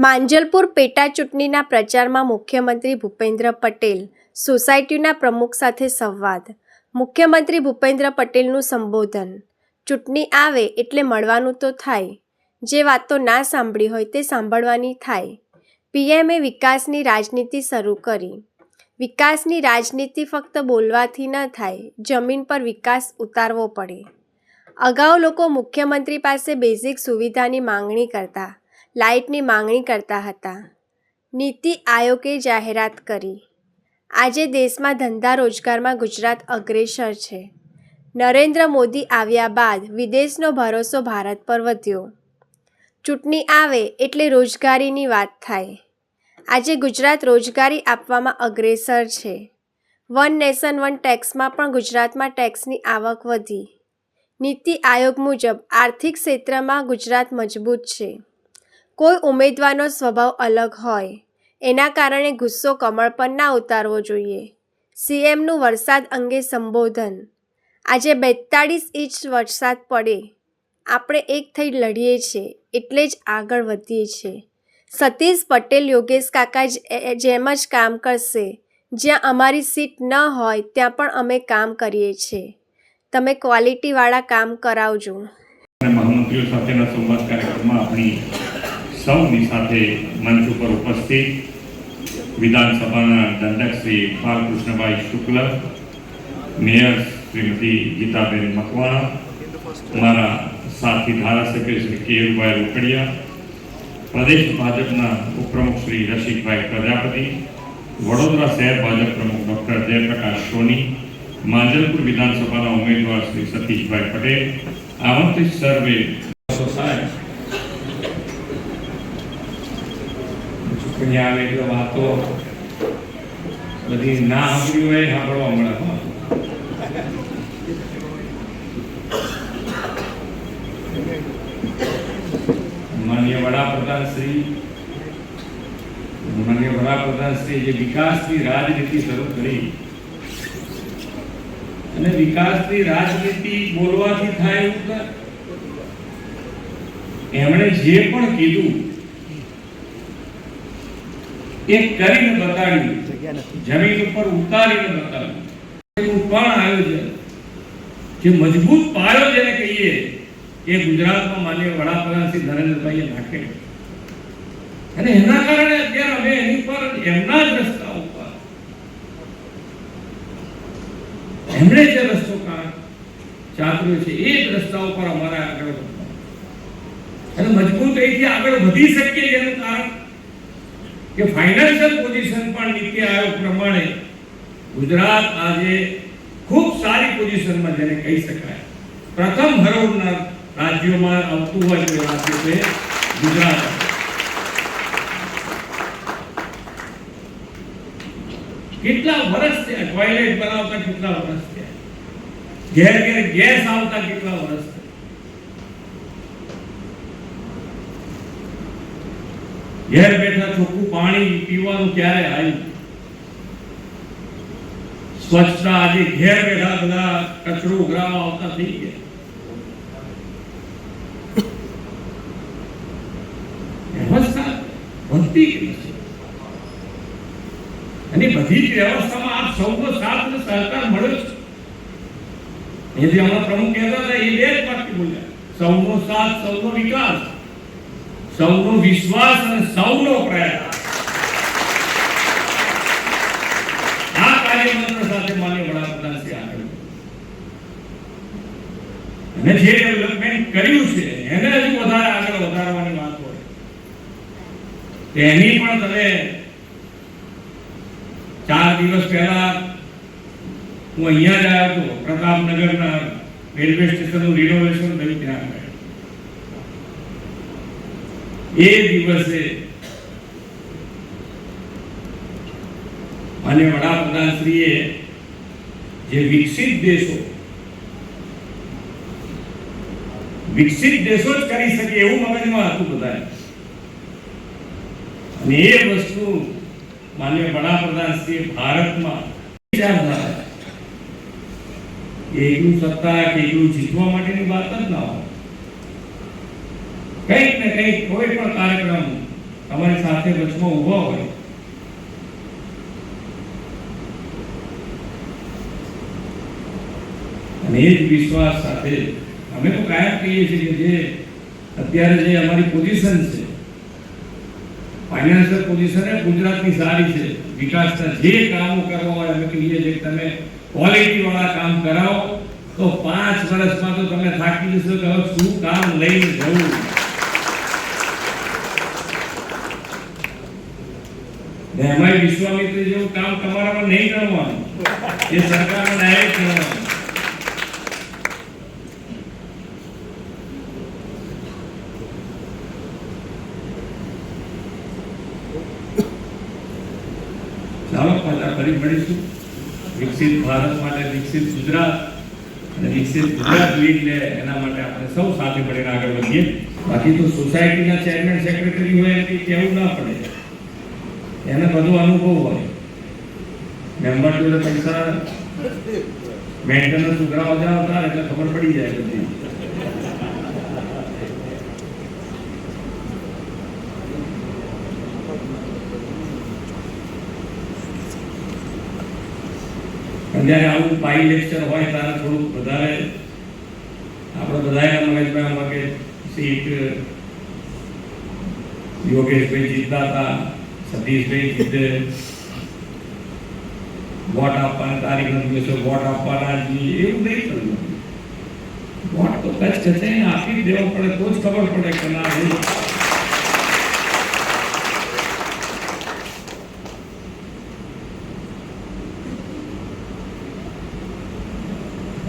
માંજલપુર પેટા ચૂંટણીના પ્રચારમાં મુખ્યમંત્રી ભૂપેન્દ્ર પટેલ સોસાયટીના પ્રમુખ સાથે સંવાદ. મુખ્યમંત્રી ભૂપેન્દ્ર પટેલનું સંબોધન. ચૂંટણી આવે એટલે મળવાનું તો થાય, જે વાતો ના સાંભળી હોય તે સાંભળવાની થાય. પીએમએ વિકાસની રાજનીતિ શરૂ કરી. વિકાસની રાજનીતિ ફક્ત બોલવાથી ન થાય, જમીન પર વિકાસ ઉતારવો પડે. અગાઉ લોકો મુખ્યમંત્રી પાસે બેઝિક સુવિધાની માંગણી કરતા, લાઇટની માંગણી કરતા હતા. નીતિ આયોગે જાહેરાત કરી. આજે દેશમાં ધંધા રોજગારમાં ગુજરાત અગ્રેસર છે. નરેન્દ્ર મોદી આવ્યા બાદ વિદેશનો ભરોસો ભારત પર વધ્યો. ચૂંટણી આવે એટલે રોજગારીની વાત થાય. આજે ગુજરાત રોજગારી આપવામાં અગ્રેસર છે. વન નેશન વન ટેક્સમાં પણ ગુજરાતમાં ટેક્સની આવક વધી. નીતિ આયોગ મુજબ આર્થિક ક્ષેત્રમાં ગુજરાત મજબૂત છે. કોઈ ઉમેદવારનો સ્વભાવ અલગ હોય, એના કારણે ગુસ્સો કમળ પર ના ઉતારવો જોઈએ. સીએમનું વરસાદ અંગે સંબોધન. આજે 42 ઇંચ વરસાદ પડે, આપણે એક થઈ લડીએ છીએ એટલે જ આગળ વધીએ છીએ. સતીશ પટેલ યોગેશ કાકા જેમ જ કામ કરશે. જ્યાં અમારી સીટ ન હોય ત્યાં પણ અમે કામ કરીએ છીએ. તમે ક્વોલિટીવાળા કામ કરાવજો. મહામંત્રીઓ સાથેના સંવાદ કાર્યક્રમમાં આપણી સૌની સાથે મંચ ઉપર ઉપસ્થિત વિધાનસભાના દંડક શ્રી બાલકૃષ્ણભાઈ શુક્લ, મેયર શ્રીમતી ગીતાબેન મકવાણા, અમારા સાથી ધારાસભ્ય શ્રી કેયુભાઈ રોકડિયા, પ્રદેશ ભાજપના ઉપપ્રમુખ શ્રી રસિકભાઈ પ્રજાપતિ, વડોદરા શહેર ભાજપ પ્રમુખ ડોક્ટર જયપ્રકાશ સોની, માંજલપુર વિધાનસભાના ઉમેદવાર શ્રી સતીશભાઈ પટેલ, આમંત્રિત સર્વે ચૂંટણી આવે એટલે વાતો બધી ના સાંભળી હોય સાંભળવા મળે. માનનીય વડાપ્રધાન શ્રી જે વિકાસની રાજનીતિ શરૂ કરી, અને વિકાસની રાજનીતિ બોલવાથી થાય એવું, એમણે જે પણ કીધું એ કરીને બતાડ્યું, જમીન ઉપર ઉતારીને બતાડ્યું. એવું પણ આયોજન જે મજબૂત પાયો જેને કહીએ એ ગુજરાતમાં માનનીય વડાપ્રધાન શ્રી નરેન્દ્રભાઈએ નાખેલો, અને એના કારણે અત્યારે અમે એની પર એમના જ રસ્તા ઉપર એમણે જે રસ્તો ચાલ્યો છે એ જ રસ્તા ઉપર અમારે આગળ વધવાનું, અને મજબૂત અહીંથી આગળ વધી શકીએ. જેનું કારણ કે ફાઇનાન્શિયલ પોઝિશન પણ નીતિ આયોગ પ્રમાણે ગુજરાત આજે ખૂબ સારી પોઝિશનમાં જેને કહી શકાય પ્રથમ હરોળના રાજ્યોમાં આવતું હોય તો રાજ્ય છે ગુજરાત. કેટલા વર્ષ થયા ટોયલેટ બનાવતા, કેટલા વર્ષ થયા ઘેર ઘેર ગેસ આવતા, કેટલા વર્ષ થયા. ઘેર બેઠા ચોખ્ખું પાણી પીવાનું ક્યારે આવ્યું? સ્વચ્છતા આજે ઘેર બેઠા બધા કચરો ઉઘરાવા આવતા થઈ ગયા. વ્યવસ્થા વધતી ગઈ છે, અને બધી જ વ્યવસ્થામાં આપ સૌનો સાથ અને સહકાર મળ્યો છે. એ જે અમારા પ્રમુખ કહેતા હતા એ બે જ વાક્ય બોલ્યા: સૌનો સાથ, સૌનો વિકાસ, સૌનો વિશ્વાસ અને સૌનો પ્રયાસ. આ કાર્યમંત્ર સાથે માનનીય વડાપ્રધાન શ્રી આગળ અને જે ડેવલપમેન્ટ કર્યું છે એને હજુ વધારે આગળ વધારવાની વાત હોય તેની પણ તમે 4 દિવસ પહેલા હું અહીંયા જ આવ્યો હતો. પ્રતાપનગરના રેલવે સ્ટેશનનું રિનોવેશન થયું ત્યાં આગળ. એ દિવસે માનનીય વડાપ્રધાન શ્રીએ જે વિકસિત દેશો જ કરી શકે એવું મગજમાં હતું બધા, અને એ વસ્તુ માનનીય વડાપ્રધાન શ્રી ભારતમાં એકલું સત્તા કે એકલું જીતવા માટેની વાત જ ના હોય. કંઈક ને કંઈક કોઈ પણ કાર્યક્રમ તમારી સાથે વચમાં ઊભા હોય અને એ જ વિશ્વાસ સાથે અમે તો કાયમ કહીએ છીએ કે જે અત્યારે જે અમારી પોઝિશન છે, ફાઇનાન્શિયલ પોઝિશન એ ગુજરાતની સારી છે, વિકાસના જે કામો કરવા હોય અમે કહીએ છીએ કે તમે ક્વોલિટી વાળા કામ કરાવો તો 5 વર્ષમાં તો તમે થાકી જશો કે હવે શું કામ લઈને જવું. ને અમારી વિશ્વામિત્ર જેવું કામ તમારામાં નહીં કરવાનું, એ સરકારને ડાયરેક્ટ કરવાનું. ચાલો પાછા ફરી મળીશું. વિકસિત ભારત માટે, વિકસિત ગુજરાત અને વિકસિત ગુજરાત લીગને એના માટે આપણે સૌ સાથે મળીને આગળ વધીએ. બાકી તો સોસાયટીના ચેરમેન સેક્રેટરી હોય એમ કહેવું ના પડે, એને બધો અનુભવ હોય. મેમ્બર જોડે પૈસા મેન્ટેનન્સ ઉઘરાવા જાવતા એટલે ખબર પડી જાય બધી. જ્યારે આવું પાઈ લેક્ચર હોય ત્યારે થોડું વધારે આપણે બધાના મગજમાં આમાં કે સીટ યોગેશભાઈ જીતતા હતા, સતીશભાઈ જીતે, વોટ આપવાના તારીખ દિવસે વોટ આપવાના, એવું નહીં કરવું. વોટ તો કચ્છ કચાઈને આપી જ દેવો પડે તો જ ખબર પડે કે ના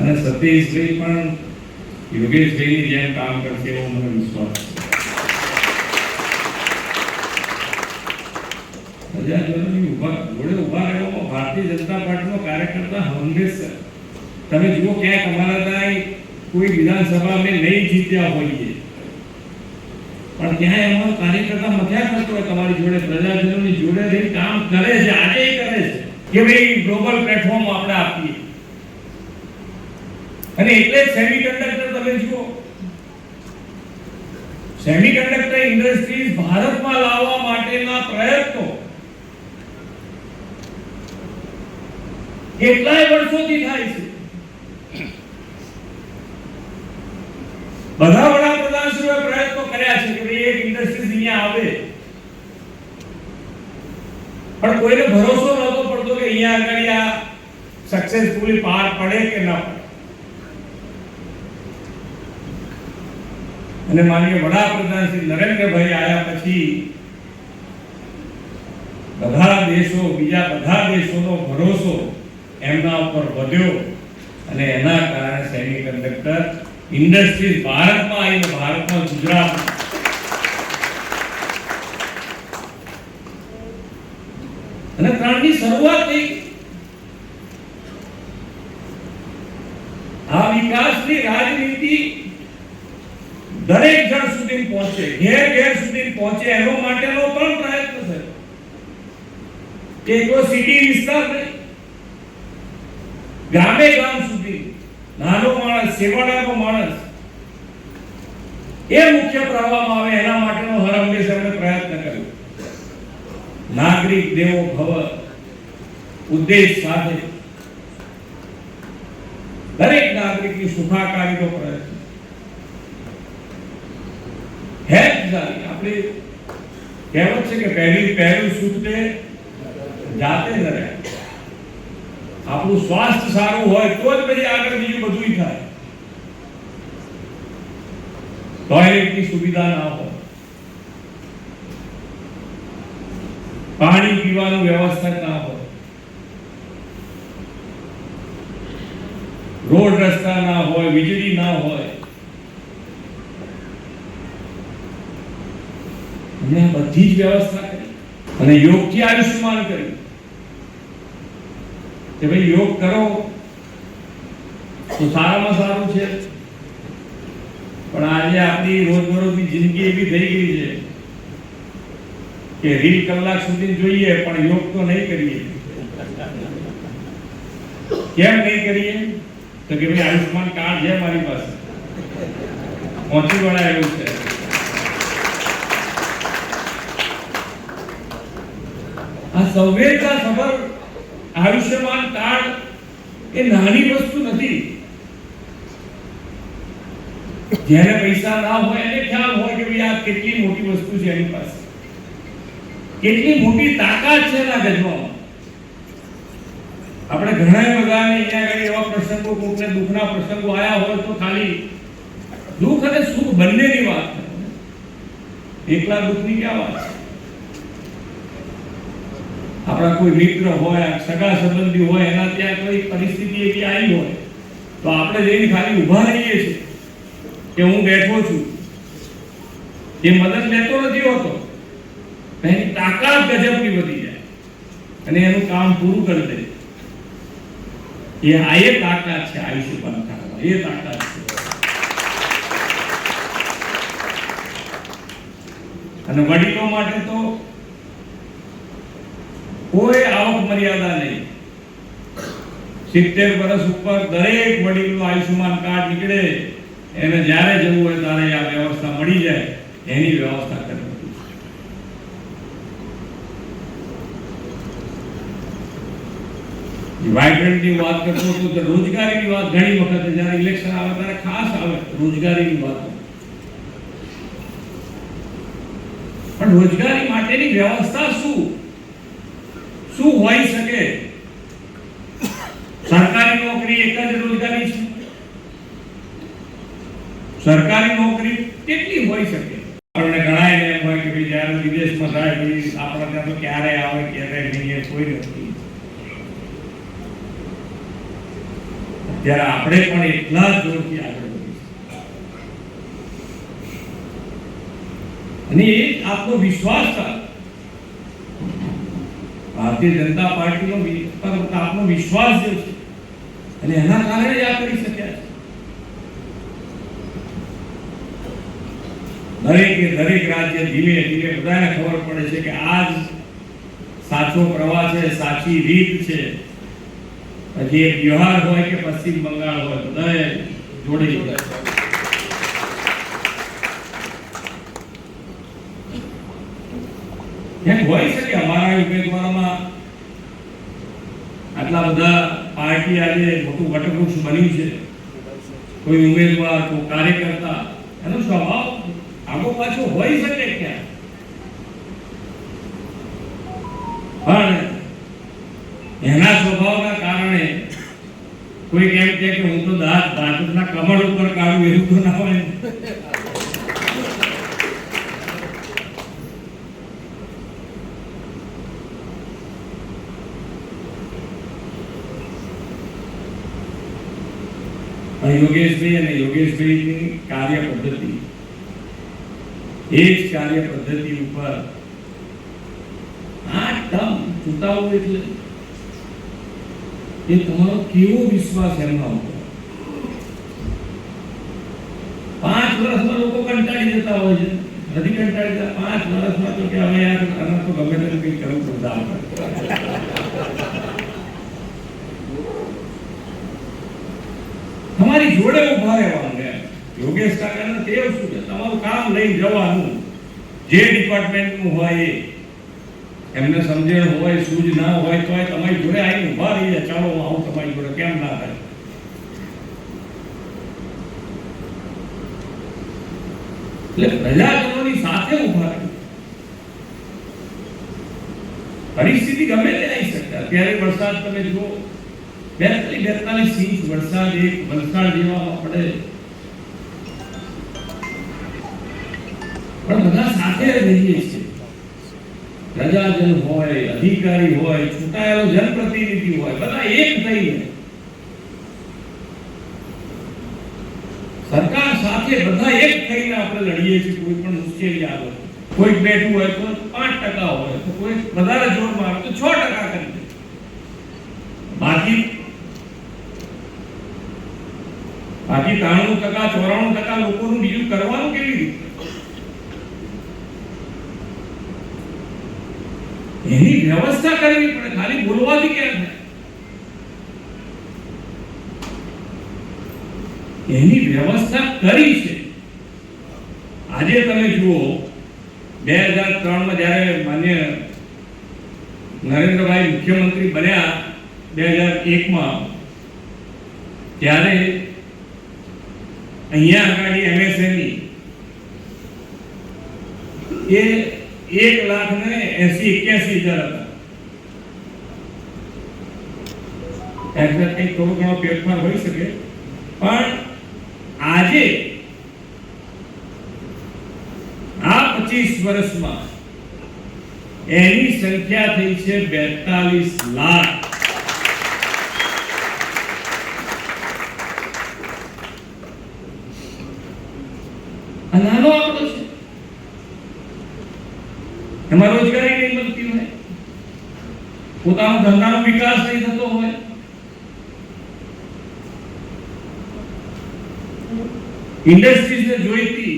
અને સતીશભાઈ પણ યોગેશભાઈની જેમ કામ કરશે એવો મને વિશ્વાસ છે. ઉભા રહેવામાં ભારતીય જનતા પાર્ટીનો કાર્યકર્તા હંમેશા તમે જુઓ ક્યાંક અમારા ત્યાં કોઈ વિધાનસભા અમે નહીં જીત્યા હોઈએ પણ ક્યાંય અમારો કાર્યકર્તા મથ્યા કરતો હોય તમારી જોડે, પ્રજાજનોની જોડે રહી કામ કરે છે, આજે કરે છે કે ભાઈ ગ્લોબલ પ્લેટફોર્મ આપણે આપીએ. અને એટલે સેમિકન્ડક્ટર તમે જુઓ, સેમિકન્ડક્ટર ઇન્ડસ્ટ્રીઝ ભારતમાં લાવવા માટેના પ્રયત્નો કેટલાય વર્ષોથી થાય છે. બધા વડાપ્રધાનશ્રીઓએ પ્રયત્નો કર્યા છે કે ભાઈ એક ઇન્ડસ્ટ્રીઝ અહીંયા આવે, પણ કોઈને ભરોસો નહોતો પડતો કે અહીંયા આગળ આ સક્સેસફુલી પાર પડે કે ના પડે. અને માનનીય વડાપ્રધાન શ્રી નરેન્દ્રભાઈ આયા પછી બધા દેશો, બીજા બધા દેશોનો ભરોસો એમના ઉપર વધ્યો અને એના કારણે સેમિકન્ડક્ટર ઇન્ડસ્ટ્રીઝ ભારતમાં આવીને ભારતમાં ગુજરાત અને ત્રણની શરૂઆત થઈ. આ વિકાસની રાજનીતિ દરેક જણ સુધી પહોંચે, ઘેર ઘેર સુધી પહોંચે એનો માટેનો પણ પ્રયત્ન છે કે કોઈ સિટી વિસ્તાર નહીં, ગામે ગામ સુધી નાનો માણસ, સેવાડાનો માણસ એ મુખ્ય પ્રવાહમાં આવે એના માટેનો હર હંમેશા અમે પ્રયત્ન કર્યો. નાગરિક દેવો ભવ ઉદ્દેશ સાથે દરેક નાગરિકની સુખાકારીનો પ્રયત્ન. આપણે કહેવત છે કે પહેલું સુખ તે જાતે ન રહે. આપણું સ્વાસ્થ્ય સારું હોય તો જ પછી આગળ બીજું બધું થાય. ટોયલેટની સુવિધા ના હોય, પાણી પીવાનું વ્યવસ્થા ના હોય, રોડ રસ્તા ના હોય, વીજળી ના હોય, અને બધી જ વ્યવસ્થા કરી અને યોગથી આયુષ્યમાન કર્યું કે ભાઈ યોગ કરો તો સારામાં સારું છે. પણ આજે આપણી રોજબરોજની જિંદગી એવી થઈ ગઈ છે કે રીલ કલાક સુધી જોઈએ પણ યોગ તો નહીં કરીએ. કેમ નહીં કરીએ? તો કે ભાઈ આયુષ્યમાન કાર્ડ છે મારી પાસે, પહોંચી વળાયેલું છે. આ સંવેદના સભર આયુષ્યમાન કાર્ડ એ નાની વસ્તુ નથી. જેને પૈસા ના હોય એને ખ્યાલ હોય કે ભાઈ આ કેટલી મોટી વસ્તુ છે, એની પાસે કેટલી મોટી તાકાત છે એના ગજવામાં. આપણે ઘણા બધાને અહીંયા આગળ એવા પ્રસંગો, કોઈને દુઃખના પ્રસંગો આયા હોય તો ખાલી દુઃખ અને સુખ બંનેની વાત છે, એકલા દુઃખની ક્યાં વાત છે. આપણા કોઈ મિત્ર હોય, સગા સંબંધી હોય, એના ત્યાં કોઈ પરિસ્થિતિ એવી આવી હોય તો આપણે જઈને ખાલી ઊભા રહીએ છીએ કે હું બેઠો છું. એ મદદ લેતો નથી હોતો, એની તાકાત ગજબની વધી જાય અને એનું કામ પૂરું કરી દે. એ તાકાત છે આયુષ્યમાન કાર્ડમાં, એ તાકાત છે. અને વડીલો માટે તો કોઈ આવક મર્યાદા નહીં. 70 વર્ષ ઉપર દરેક વડીલનું આયુષ્યમાન કાર્ડ નીકળે, એને જ્યારે જવું હોય ત્યારે આ વ્યવસ્થા મળી જાય, એની વ્યવસ્થા કરવી. વાઇબ્રન્ટની વાત કરતો હતો તો રોજગારીની વાત ઘણી વખત જ્યારે ઇલેક્શન આવે ત્યારે ખાસ આવે રોજગારીની વાત. પણ રોજગારી માટેની વ્યવસ્થા શું હોઈ શકે? સરકારી નોકરી એક જ રોજગારી છે? સરકારી નોકરી કેટલી હોઈ શકે? આપણને ઘણા એમ હોય કે ભાઈ જ્યારે વિદેશમાં જાય પછી આપણા ત્યાં તો ક્યારે આવે ક્યારે નહીં, કોઈ નથી. ત્યારે આપણે પણ એટલા જ જોરથી આગળ વધીશું અને એ આત્મવિશ્વાસ સાથે ભારતીય જનતા પાર્ટીનો આત્મવિશ્વાસ જે છે અને એના કારણે જ આ કરી શક્યા છે. દરેક રાજ્ય ધીમે ધીમે બધાને ખબર પડે છે કે આ જ સાચો પ્રવાહ છે, સાચી રીત છે. પછી એક બિહાર હોય કે પશ્ચિમ બંગાળ હોય, બધા જોડે હોય શકે. અમારા ઉમેદવારોમાં આટલા બધા પાર્ટી આજે મોટું વટવૃક્ષ બન્યું છે. કોઈ ઉમેદવાર, કોઈ કાર્યકર્તા, એનો સ્વભાવ આગો પાછો હોઈ શકે ક્યાં. પણ એના સ્વભાવના કારણે કોઈ કેમ કે હું તો ભાજપના કમળ ઉપર કાઢું, એવું તો ના હોય. યોગેશભાઈની કાર્ય પદ્ધતિ, એ જ કાર્ય પદ્ધતિ ઉપર 8 ટર્મ ચૂંટાવવું એટલે એ તમારો કેવો વિશ્વાસ એમના ઉપર. 5 વર્ષમાં લોકો કંટાળી જતા હોય છે, નથી કંટાળી જતા? 5 વર્ષમાં તો કે હવે યાર આના તો ગમે તેમ કંઈક કરવું પડે. તમારી જોડે ઉભા રહેવાનું. યોગેશ કાકાને ટેવ શું છે? તમારું કામ લઈ જવાનું, જે ડિપાર્ટમેન્ટનું હોય એ. એમને સમજણ હોય, સૂઝ ના હોય તો તમારી જોડે આવીને ઉભા રહી જાય. ચાલો હું આવું તમારી જોડે, કેમ ના થાય? એટલે પ્રજાજનોની સાથે ઉભા રહે. પરિસ્થિતિ ગમે તે આવી શકે. અત્યારે વરસાદ તમે જુઓ, 42 ઇંચ વરસાદ એક વલસાડ જેવામાં પડે, પણ બધા સાથે રહીએ છીએ. પ્રજાજન હોય, અધિકારી હોય, ચૂંટાયેલો જનપ્રતિનિધિ હોય, બધા એક થઈને સરકાર સાથે બધા એક થઈને આપણે લડીએ છીએ. કોઈ પણ મુશ્કેલી આવે, કોઈ બેઠું હોય તો 5% હોય, તો કોઈ વધારે જોર મારે તો 6% કરી દે. બાકી 93% 94% લોકોનું બીજું કરવાનું કેવી રીતે? એની વ્યવસ્થા કરવી પડે. ખાલી બોલવાથી કેમ થાય? એની વ્યવસ્થા કરી છે. આજે તમે જુઓ 2003માં જ્યારે માન્ય નરેન્દ્રભાઈ મુખ્યમંત્રી બન્યા 2001માં, ત્યારે અહીંયા આગળ MSME એ 1,80,81,000 હતા. એક્ઝેક્ટ કંઈક થોડો ઘણો ફેરફાર હોઈ શકે, પણ આજે આ 25 વર્ષમાં એની સંખ્યા થઈ છે 42 લાખ. આ નાનો આંકડો છે. એમાં રોજગારી નહીં મળતી હોય, પોતાનો ધંધાનો વિકાસ નહીં થતો હોય, ઇન્ડસ્ટ્રીઝને જોઈતી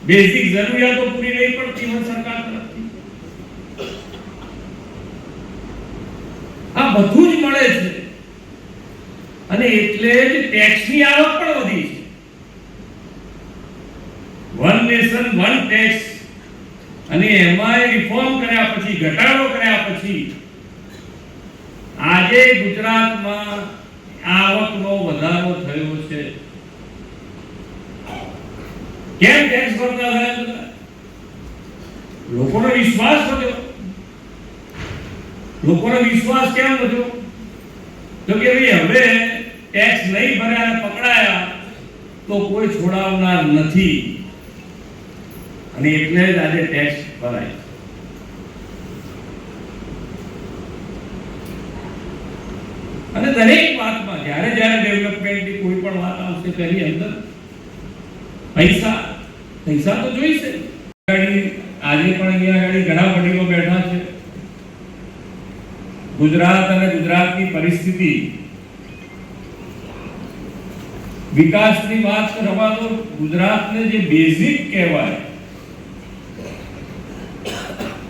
બેઝિક જરૂરિયાતો પૂરી નહીં પડતી હોય સરકાર તરફથી. આ બધું જ મળે છે, અને એટલે જ ટેક્સની આવક પણ વધી છે. વન નેશન વન ટેક્સ, અને એમાં રિફોર્મ કર્યા પછી, ઘટાડો કર્યા પછી આજે ગુજરાતમાં આવકનો વધારો થયો છે. કેમ ટેક્સ ભરતા થયા? લોકોનો વિશ્વાસ વધ્યો. લોકોનો વિશ્વાસ કેમ વધ્યો? તો કે ભાઈ હવે ટેક્સ નહીં ભર્યા અને પકડાયા તો કોઈ છોડાવનાર નથી, અને એટલે જ આજે ટેક્સ ભરાય. અને દરેક વાતમાં જ્યારે ડેવલપમેન્ટની કોઈ પણ વાત આવશે તેની અંદર પૈસા તો જોઈશે. આજે પણ અહીંયા આગળ ઘણા વડીલો બેઠા છે. ગુજરાત અને ગુજરાતની પરિસ્થિતિ, વિકાસની વાત કરવા તો ગુજરાતને જે બેઝિક કહેવાય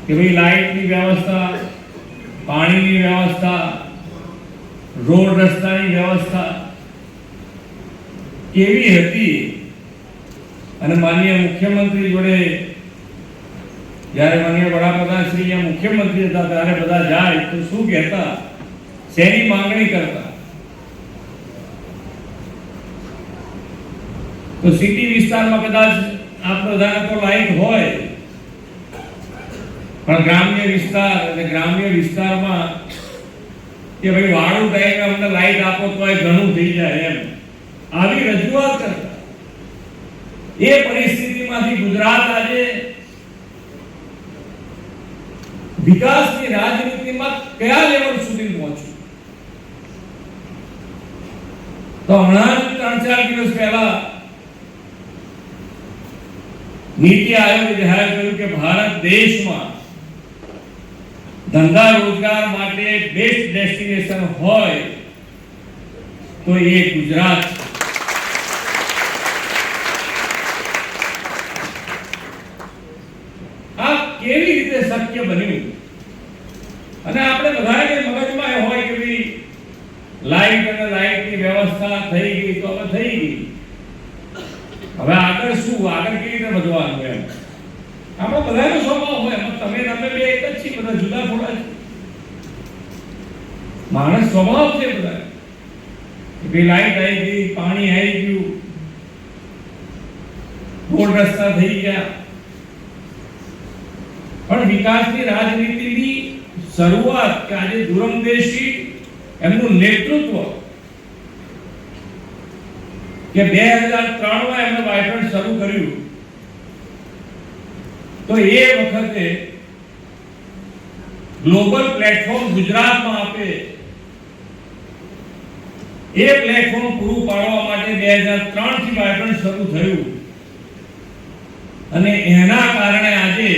કે ભાઈ લાઇટની વ્યવસ્થા, પાણીની વ્યવસ્થા, રોડ રસ્તાની વ્યવસ્થા કેવી હતી, અને માનનીય મુખ્યમંત્રી જોડે જ્યારે માનનીય વડાપ્રધાન શ્રી અહીંયા મુખ્યમંત્રી હતા ત્યારે બધા જાય તો શું કહેતા, શેની માંગણી કરતા? તો સિટી વિસ્તારમાં કદાચ આ પ્રધાન તો લાઇટ હોય, પણ ગ્રામ્ય વિસ્તારમાં કે ભાઈ વાળું ટાઈમે અમને લાઇટ આપો તો ઘણું થઈ જાય, એમ આવી રજૂઆત કરતા. એ પરિસ્થિતિમાંથી ગુજરાત આજે વિકાસની રાજનીતિમાં કયા લેવલ સુધી પહોંચ્યું? તો હમણાં 3-4 દિવસ પહેલા નીતિ આયોગે જાહેર કર્યું કે ભારત દેશમાં ધંધા રોજગાર માટે બેસ્ટ ડેસ્ટિનેશન હોય તો એ ગુજરાત છે. આ કેવી રીતે શક્ય બન્યું? અને આપણે બધાને મગજમાં એ હોય કે ભાઈ લાઇટ અને લાઇટની વ્યવસ્થા થઈ ગઈ તો હવે થઈ ગઈ, હવે આગળ શું, આગળ કેવી રીતે વધવાનું? એમ આપણે બધાનો સ્વભાવ હોય. તમે બે એક જ છીએ, બધા જુદા થોડા છે. માણસ સ્વભાવ છે બધા કે લાઇટ આવી ગઈ, પાણી આવી ગયું, રોડ રસ્તા થઈ ગયા, પણ વિકાસની રાજનીતિની શરૂઆત કે આજે દૂરંદેશી એમનું નેતૃત્વ કે 2003માં એમણે વાઇબ્રન્ટ શરૂ કર્યું, તો એ વખતે ગ્લોબલ પ્લેટફોર્મ ગુજરાતમાં આપે, એ પ્લેટફોર્મ પૂરું પાડવા માટે 2003 થી વાઇબ્રન્ટ શરૂ થયું, અને એના કારણે આજે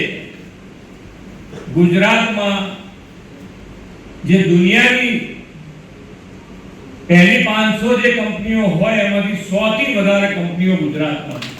ગુજરાતમાં જે દુનિયાની પહેલી 500 જે કંપનીઓ હોય એમાંથી 100 થી વધારે કંપનીઓ ગુજરાતમાં